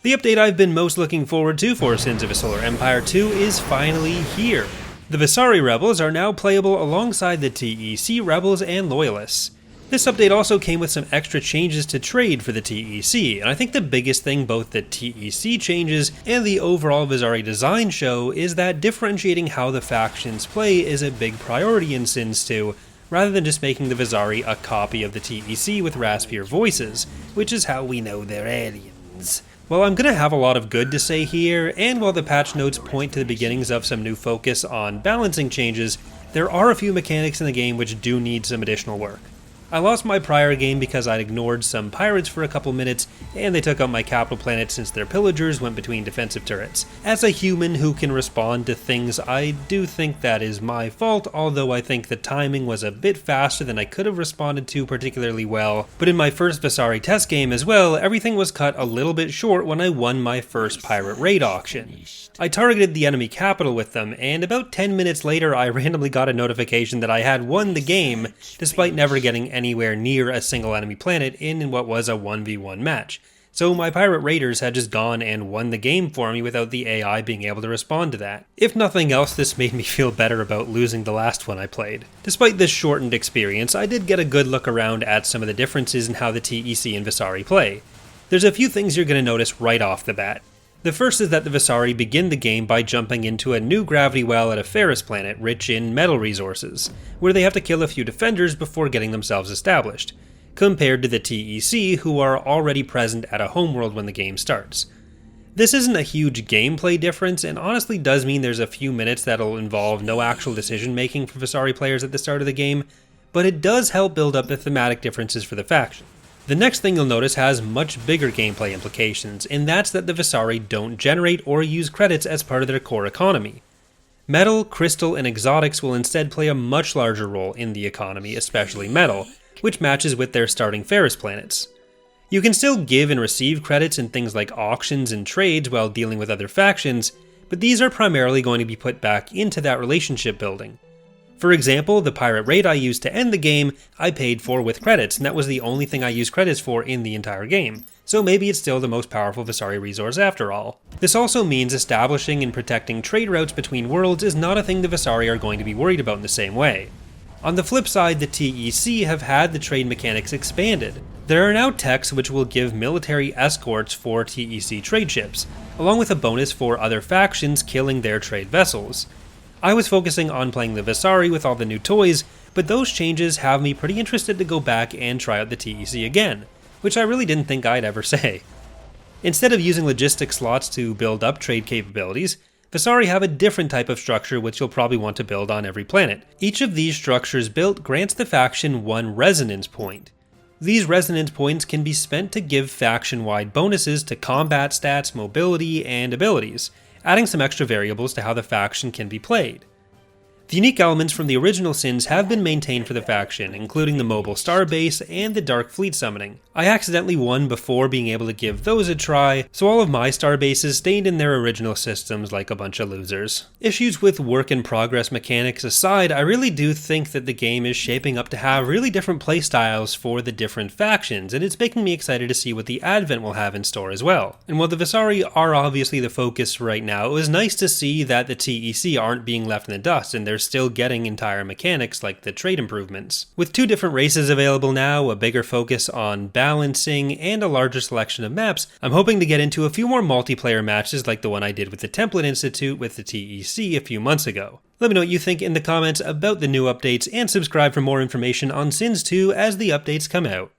The update I've been most looking forward to for Sins of a Solar Empire 2 is finally here. The Vasari Rebels are now playable alongside the TEC Rebels and Loyalists. This update also came with some extra changes to trade for the TEC, and I think the biggest thing both the TEC changes and the overall Vasari design show is that differentiating how the factions play is a big priority in Sins 2, rather than just making the Vasari a copy of the TEC with raspier voices, which is how we know they're aliens. Well, I'm gonna have a lot of good to say here, and while the patch notes point to the beginnings of some new focus on balancing changes, there are a few mechanics in the game which do need some additional work. I lost my prior game because I'd ignored some pirates for a couple minutes, and they took out my capital planet since their pillagers went between defensive turrets. As a human who can respond to things, I do think that is my fault, although I think the timing was a bit faster than I could have responded to particularly well. But in my first Vasari test game as well, everything was cut a little bit short when I won my first pirate raid auction. I targeted the enemy capital with them, and about 10 minutes later I randomly got a notification that I had won the game, despite never getting anywhere near a single enemy planet in what was a 1v1 match. So my pirate raiders had just gone and won the game for me without the AI being able to respond to that. If nothing else, this made me feel better about losing the last one I played. Despite this shortened experience, I did get a good look around at some of the differences in how the TEC and Vasari play. There's a few things you're going to notice right off the bat. The first is that the Vasari begin the game by jumping into a new gravity well at a Ferris planet rich in metal resources, where they have to kill a few defenders before getting themselves established, compared to the TEC who are already present at a homeworld when the game starts. This isn't a huge gameplay difference, and honestly does mean there's a few minutes that'll involve no actual decision making for Vasari players at the start of the game, but it does help build up the thematic differences for the faction. The next thing you'll notice has much bigger gameplay implications, and that's that the Vasari don't generate or use credits as part of their core economy. Metal, crystal, and exotics will instead play a much larger role in the economy, especially metal, which matches with their starting Ferris planets. You can still give and receive credits in things like auctions and trades while dealing with other factions, but these are primarily going to be put back into that relationship building. For example, the pirate raid I used to end the game, I paid for with credits, and that was the only thing I used credits for in the entire game, so maybe it's still the most powerful Vasari resource after all. This also means establishing and protecting trade routes between worlds is not a thing the Vasari are going to be worried about in the same way. On the flip side, the TEC have had the trade mechanics expanded. There are now techs which will give military escorts for TEC trade ships, along with a bonus for other factions killing their trade vessels. I was focusing on playing the Vasari with all the new toys, but those changes have me pretty interested to go back and try out the TEC again, which I really didn't think I'd ever say. Instead of using logistic slots to build up trade capabilities, Vasari have a different type of structure which you'll probably want to build on every planet. Each of these structures built grants the faction one resonance point. These resonance points can be spent to give faction-wide bonuses to combat stats, mobility, and abilities, adding some extra variables to how the faction can be played. The unique elements from the original Sins have been maintained for the faction, including the mobile starbase and the Dark Fleet summoning. I accidentally won before being able to give those a try, so all of my starbases stayed in their original systems like a bunch of losers. Issues with work-in-progress mechanics aside, I really do think that the game is shaping up to have really different playstyles for the different factions, and it's making me excited to see what the Advent will have in store as well. And while the Vasari are obviously the focus right now, it was nice to see that the TEC aren't being left in the dust, and they're still getting entire mechanics like the trade improvements. With two different races available now, a bigger focus on balancing, and a larger selection of maps, I'm hoping to get into a few more multiplayer matches like the one I did with the Template Institute with the TEC a few months ago. Let me know what you think in the comments about the new updates, and subscribe for more information on Sins 2 as the updates come out.